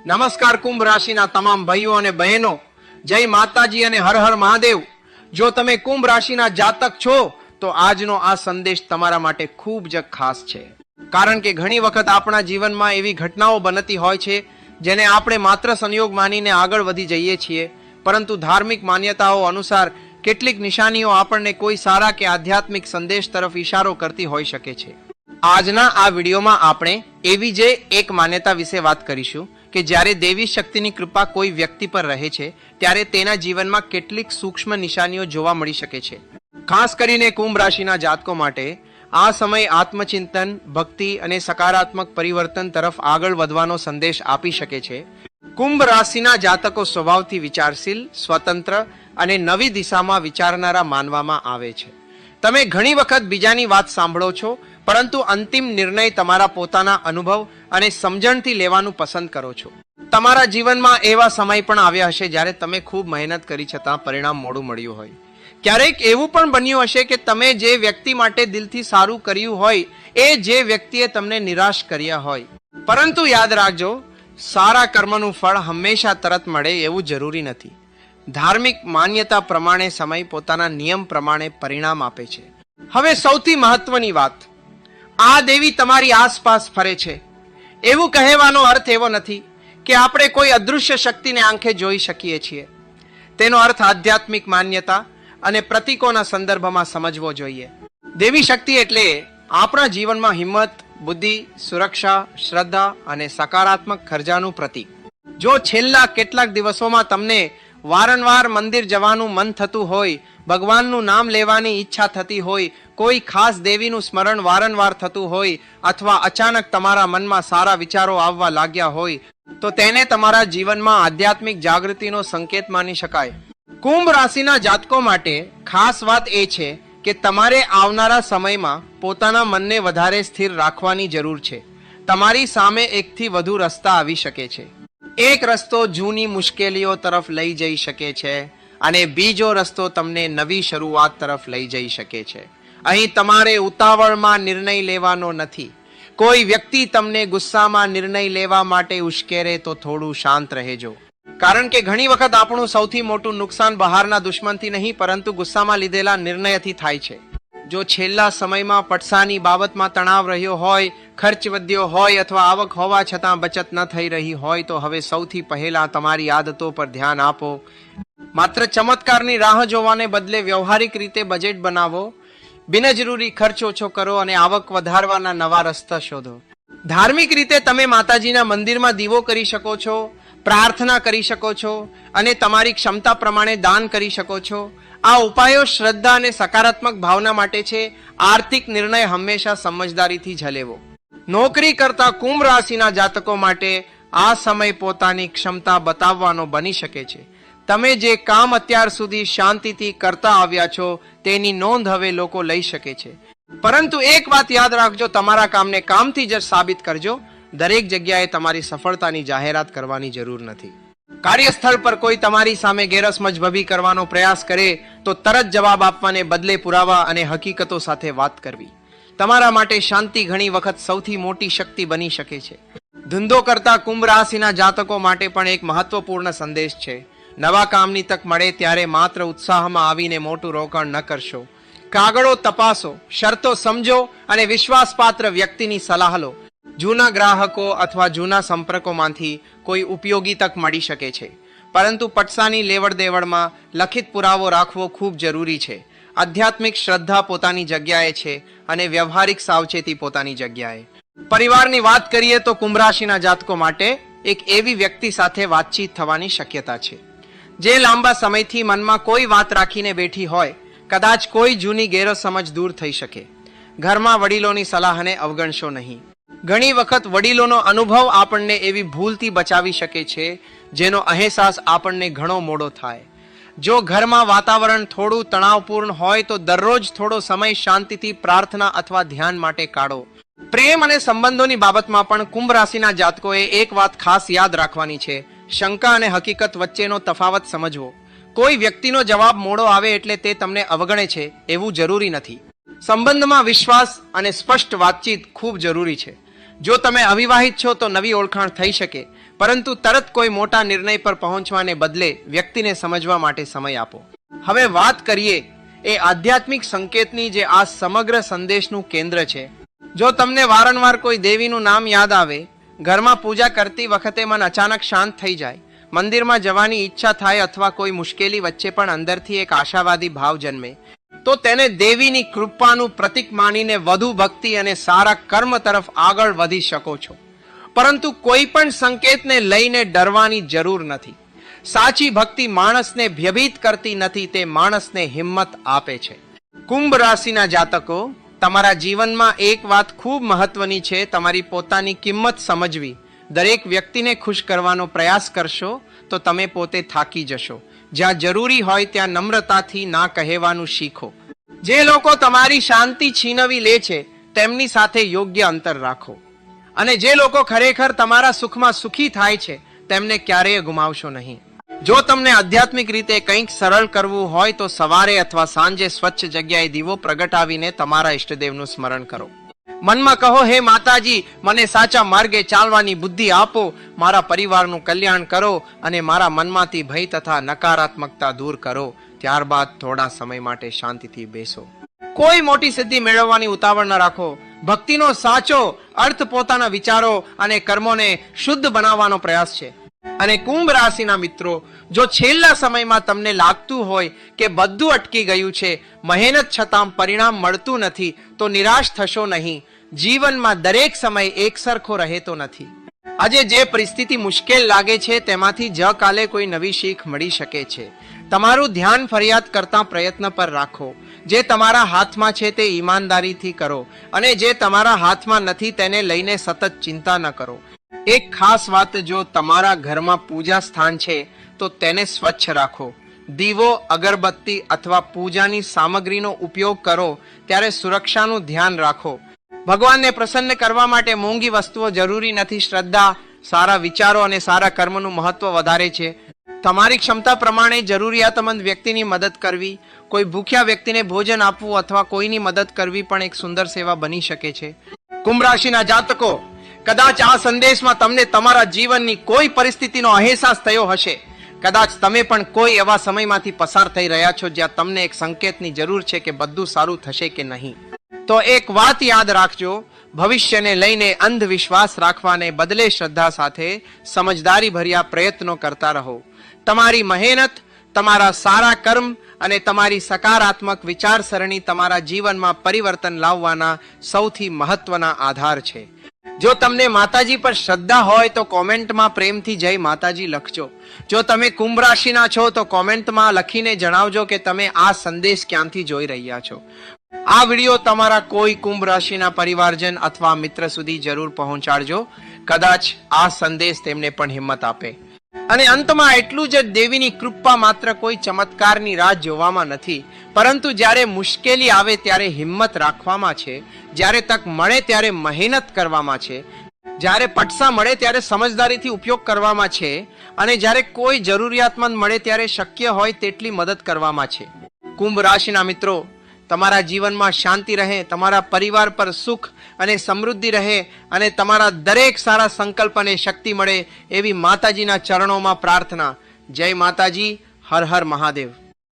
નમસ્કાર કુંભ રાશિના તમામ ભાઈઓ અને બહેનો, જય માતાજી અને હર હર મહાદેવ. જો તમે કુંભ રાશિના જાતક છો તો આજનો આ સંદેશ તમારા માટે ખૂબ જ ખાસ છે. કારણ કે ઘણી વખત આપણા જીવનમાં એવી ઘટનાઓ બનતી હોય છે જેને આપણે માત્ર સંયોગ માનીને આગળ વધી જઈએ છીએ, પરંતુ ધાર્મિક માન્યતાઓ અનુસાર કેટલીક નિશાનીઓ આપણને કોઈ સારા કે આધ્યાત્મિક સંદેશ તરફ ઈશારો કરતી હોઈ શકે છે. આજના આ વિડીયોમાં આપણે એવી જે એક માન્યતા વિશે વાત કરીશું કે જ્યારે દેવી શક્તિની કૃપા કોઈ વ્યક્તિ પર રહે છે ત્યારે તેના જીવનમાં કેટલીક સૂક્ષ્મ નિશાનીઓ જોવા મળી શકે છે. ખાસ કરીને કુંભ રાશિના જાતકો માટે આ સમય આત્મચિંતન, ભક્તિ અને સકારાત્મક પરિવર્તન તરફ આગળ વધવાનો સંદેશ આપી શકે છે. કુંભ રાશિના જાતકો સ્વભાવથી વિચારશીલ, સ્વતંત્ર અને નવી દિશામાં વિચારનારા માનવામાં આવે છે. તમે ઘણી વખત બીજાની વાત સાંભળો છો, પરંતુ અંતિમ નિર્ણય તમારા પોતાના અનુભવ અને સમજણથી લેવાનું પસંદ કરો છો. તમારા જીવનમાં એવા સમય પણ આવ્યા હશે જ્યારે તમે ખૂબ મહેનત કરી છતાં પરિણામ મોડું મળ્યું હોય. ક્યારેક એવું પણ બન્યું હશે કે તમે જે વ્યક્તિ માટે દિલથી સારું કર્યું હોય એ જે વ્યક્તિએ તમને નિરાશ કર્યા હોય. પરંતુ યાદ રાખજો, સારા કર્મનું ફળ હંમેશા તરત મળે એવું જરૂરી નથી. ધાર્મિક માન્યતા પ્રમાણે સમય પોતાના નિયમ પ્રમાણે પરિણામ આપે છે. હવે સૌથી મહત્વની વાત, આ દેવી તમારી આસપાસ ફરે છે એવું કહેવાનો અર્થ એવો નથી કે આપણે કોઈ અદૃશ્ય શક્તિને આંખે જોઈ શકીએ છીએ. તેનો અર્થ આધ્યાત્મિક માન્યતા અને પ્રતીકોના સંદર્ભમાં સમજવો જોઈએ. દેવી શક્તિ એટલે આપણા જીવનમાં હિંમત, બુદ્ધિ, સુરક્ષા, શ્રદ્ધા અને સકારાત્મક ખર્જાનું પ્રતીક. જો છેલ્લા કેટલાક દિવસોમાં તમને વારંવાર મંદિર જવાનું મન થતું હોય, ભગવાનનું નામ લેવાની ઈચ્છા થતી હોય, કોઈ ખાસ દેવીનું સ્મરણ વારંવાર થતું હોય, અથવા અચાનક તમારા મનમાં સારા વિચારો આવવા લાગ્યા હોય, તો તેને તમારા જીવનમાં આધ્યાત્મિક જાગૃતિનો સંકેત માની શકાય. કુંભ રાશિના જાતકો માટે ખાસ વાત એ છે કે તમારે આવનારા સમયમાં પોતાના મનને વધારે સ્થિર રાખવાની જરૂર છે. તમારી સામે એકથી વધુ રસ્તા આવી શકે છે. એક રસ્તો જૂની મુશ્કેલીઓ તરફ લઈ જઈ શકે છે અને બીજો રસ્તો તમને નવી શરૂઆત તરફ લઈ જઈ શકે છે. અહીં તમારે ઉતાવળમાં નિર્ણય લેવાનો નથી. કોઈ વ્યક્તિ તમને ગુસ્સામાં નિર્ણય લેવા માટે ઉશ્કેરે તો થોડું શાંત રહેજો. કારણ કે ઘણી વખત આપણું સૌથી મોટું નુકસાન બહારના દુશ્મનથી નહીં, પરંતુ ગુસ્સામાં લીધેલા નિર્ણયથી થાય છે. જો છેલ્લા સમયમાં પટસાની બાબતમાં તણાવ રહ્યો હોય, ખર્ચ વધ્યો હોય અથવા આવક હોવા છતાં બચત ન થઈ રહી હોય, તો હવે સૌથી પહેલા તમારી આદતો પર ધ્યાન આપો. માત્ર ચમત્કારની રાહ જોવાને બદલે વ્યવહારિક રીતે બજેટ બનાવો, બિનજરૂરી ખર્ચ ઓછો કરો અને આવક વધારવાના નવા રસ્તા શોધો. ધાર્મિક રીતે તમે માતાજીના મંદિરમાં દીવો કરી શકો છો, પ્રાર્થના કરી શકો છો અને તમારી ક્ષમતા પ્રમાણે દાન કરી શકો છો. આ ઉપાયો શ્રદ્ધા અને સકારાત્મક ભાવના માટે છે. આર્થિક નિર્ણય હંમેશા સમજદારીથી જ લેવો. નોકરી કરતા કુંભ રાશિના જાતકો માટે આ સમય પોતાની ક્ષમતા બતાવવાનો બની શકે છે. તમે જે કામ અત્યાર સુધી શાંતિથી કરતા આવ્યા છો તેની નોંધ હવે લોકો લઈ શકે છે. પરંતુ એક વાત યાદ રાખજો, તમારા કામને કામથી જ સાબિત કરજો. દરેક જગ્યાએ તમારી સફળતાની જાહેરાત કરવાની જરૂર નથી. કાર્યસ્થળ પર કોઈ તમારી સામે ગેરસમજભી કરવાનો પ્રયાસ કરે તો તરત જવાબ આપવાને બદલે પુરાવા અને હકીકતો સાથે વાત કરવી. તમારા માટે શાંતિ ઘણી વખત સૌથી મોટી શક્તિ બની શકે છે. ધંધો કરતા કુંભ રાશિના જાતકો માટે પણ એક મહત્વપૂર્ણ સંદેશ છે. નવા કામની તક મળે ત્યારે માત્ર ઉત્સાહમાં આવીને મોટું રોકાણ ન કરશો. કાગળો તપાસો, શરતો સમજો અને વિશ્વાસપાત્ર વ્યક્તિની સલાહ લો. જૂના ગ્રાહકો અથવા જૂના સંપર્કોમાંથી કોઈ ઉપયોગી તક મળી શકે છે, પરંતુ પટસાની લેવડ દેવડમાં લખિત પુરાવો રાખવો ખૂબ જરૂરી છે. આધ્યાત્મિક શ્રદ્ધા પોતાની જગ્યાએ છે અને વ્યવહારિક સાવચેતી પોતાની જગ્યાએ. પરિવારની વાત કરીએ તો કુંભ રાશિના જાતકો માટે એક એવી વ્યક્તિ સાથે વાતચીત થવાની શક્યતા છે જે લાંબા સમયથી મનમાં કોઈ વાત રાખીને બેઠી હોય. કદાચ કોઈ જૂની ગેરસમજ દૂર થઈ શકે. ઘરમાં વડીલોની સલાહને અવગણશો નહીં. ઘણી વખત વડીલોનો અનુભવ આપણને એવી ભૂલથી બચાવી શકે છે જેનો અહેસાસ આપણને ઘણો મોડો થાય. જો ઘરમાં વાતાવરણ થોડું તણાવપૂર્ણ હોય તો દરરોજ થોડો સમય શાંતિથી પ્રાર્થના અથવા ધ્યાન માટે કાઢો. પ્રેમ અને સંબંધોની બાબતમાં પણ કુંભ રાશિના જાતકોએ એક વાત ખાસ યાદ રાખવાની છે. શંકા અને હકીકત વચ્ચેનો તફાવત સમજવો. કોઈ વ્યક્તિનો જવાબ મોડો આવે એટલે તે તમને અવગણે છે એવું જરૂરી નથી. સંબંધમાં વિશ્વાસ અને સ્પષ્ટ વાતચીત ખૂબ જરૂરી છે. જો તમે અવિવાહિત છો તો નવી ઓળખાણ થઈ શકે, પરંતુ તરત કોઈ મોટા નિર્ણય પર પહોંચવાને બદલે વ્યક્તિને સમજવા માટે સમય આપો. હવે વાત કરીએ એ આધ્યાત્મિક સંકેતની જે આ સમગ્ર સંદેશનું કેન્દ્ર છે. જો તમને વારંવાર કોઈ દેવીનું નામ યાદ આવે, ઘરમાં પૂજા કરતી વખતે મન અચાનક શાંત થઈ જાય, મંદિરમાં જવાની ઈચ્છા થાય અથવા કોઈ મુશ્કેલી વચ્ચે પણ અંદરથી એક આશાવાદી ભાવ જન્મે, તો તેને દેવીની કૃપાનું પ્રતીક માનીને વધુ ભક્તિ અને સારા કર્મ તરફ આગળ વધી શકો છો. પરંતુ કોઈ પણ સંકેતને લઈને ડરવાની જરૂર નથી. સાચી ભક્તિ માણસને ભયભીત કરતી નથી, તે માણસને હિંમત આપે છે. કુંભ રાશિના જાતકો, તમારા જીવનમાં એક વાત ખૂબ મહત્વની છે, તમારી પોતાની કિંમત સમજવી. દરેક વ્યક્તિને ખુશ કરવાનો પ્રયાસ કરશો તો તમે પોતે થાકી જશો. જ્યાં જરૂરી હોય ત્યાં નમ્રતાથી ના કહેવાનું શીખો. જે લોકો તમારી શાંતિ છીનવી લે છે તેમની સાથે યોગ્ય અંતર રાખો. અને જે લોકો ખરેખર તમારા સુખમાં સુખી થાય છે તેમને ક્યારેય ગુમાવશો નહીં. જો તમને આધ્યાત્મિક રીતે કંઈક સરળ કરવું હોય તો સવારે અથવા સાંજે સ્વચ્છ જગ્યાએ દીવો પ્રગટાવીને તમારા ઈષ્ટદેવનું સ્મરણ કરો. મનમાં કહો, હે માતાજી, મને સાચા માર્ગે ચાલવાની બુદ્ધિ આપો, મારા પરિવારનું કલ્યાણ કરો અને મારા મનમાંથી ભય તથા નકારાત્મકતા દૂર કરો. ત્યારબાદ થોડા સમય માટે શાંતિથી બેસો. કોઈ મોટી સિદ્ધિ મેળવવાની ઉતાવળ ન રાખો. ભક્તિનો સાચો અર્થ પોતાના વિચારો અને કર્મોને શુદ્ધ બનાવવાનો પ્રયાસ છે. અને કુંભ રાશિના મિત્રો, જો છેલ્લા સમયમાં તમને લાગતું હોય કે બધું અટકી ગયું છે, મહેનત છતાં પરિણામ મળતું નથી, તો નિરાશ થશો નહીં. જીવનમાં દરેક સમય એકસરખો રહેતો નથી. આજે જે પરિસ્થિતિ મુશ્કેલ લાગે છે તેમાંથી જ કાલે કોઈ નવી શીખ મળી શકે છે. તમારું ધ્યાન ફરિયાદ કરતા પ્રયત્ન પર રાખો. જે તમારા હાથમાં છે તે ઈમાનદારીથી કરો અને જે તમારા હાથમાં નથી તેને લઈને સતત ચિંતા ન કરો. એક ખાસ વાત, જો તમારા ઘરમાં પૂજા સ્થાન છે તો તેને સ્વચ્છ રાખો. દીવો, અગરબત્તી અથવા પૂજાની સામગ્રીનો ઉપયોગ કરો ત્યારે સુરક્ષાનું ધ્યાન રાખો. ભગવાનને પ્રસન્ન કરવા માટે મોંઘી વસ્તુઓ જરૂરી નથી. શ્રદ્ધા, સારા વિચારો અને સારા કર્મનું મહત્વ વધારે છે. તમારી ક્ષમતા પ્રમાણે જરૂરિયાતમંદ વ્યક્તિની મદદ કરવી, કોઈ ભૂખ્યા વ્યક્તિને ભોજન આપવું અથવા કોઈની મદદ કરવી પણ એક સુંદર સેવા બની શકે છે. કુંભ રાશિના જાતકો, કદાચ આ સંદેશમાં તમને તમારા જીવનની કોઈ પરિસ્થિતિનો અહેસાસ થયો હશે. કદાચ તમે પણ કોઈ એવા સમયમાંથી પસાર થઈ રહ્યા છો જ્યાં તમને એક સંકેતની જરૂર છે કે બધું સારું થશે કે નહીં. તો એક વાત યાદ રાખજો, ભવિષ્યને લઈને અંધવિશ્વાસ રાખવાને બદલે શ્રદ્ધા સાથે સમજદારી ભર્યા પ્રયત્નો કરતા રહો. તમારી મહેનત, તમારા સારા કર્મ અને તમારી સકારાત્મક વિચારસરણી તમારા જીવનમાં પરિવર્તન લાવવાના સૌથી મહત્વના આધાર છે. જો તમને માતાજી પર શ્રદ્ધા હોય તો કોમેન્ટમાં પ્રેમથી જય માતાજી લખજો. જો તમે કુંભ રાશિના છો તો કોમેન્ટમાં લખીને જણાવજો કે તમે આ સંદેશ ક્યાંથી જોઈ રહ્યા છો. આ વિડીયો તમારા કોઈ કુંભ રાશિના પરિવારજન અથવા મિત્ર સુધી જરૂર પહોંચાડજો. કદાચ આ સંદેશ તેમને પણ હિંમત આપે. અને અંતમાં એટલું જ, દેવીની કૃપા માત્ર કોઈ ચમત્કારની રાહ જોવામાં નથી, પરંતુ જ્યારે મુશ્કેલી આવે ત્યારે હિંમત રાખવામાં છે, જ્યારે તક મળે ત્યારે મહેનત કરવામાં છે, જ્યારે પટસા મળે ત્યારે સમજદારીથી ઉપયોગ કરવામાં છે અને જ્યારે કોઈ જરૂરિયાતમંદ મળે ત્યારે શક્ય હોય તેટલી મદદ કરવામાં છે. કુંભ રાશિના મિત્રો, તમારા જીવનમાં શાંતિ રહે, તમારા પરિવાર પર સુખ અને સમૃદ્ધિ રહે અને તમારા દરેક સારા સંકલ્પ અને શક્તિ મળે એવી માતાજીના ચરણોમાં પ્રાર્થના. જય માતાજી. હર હર મહાદેવ.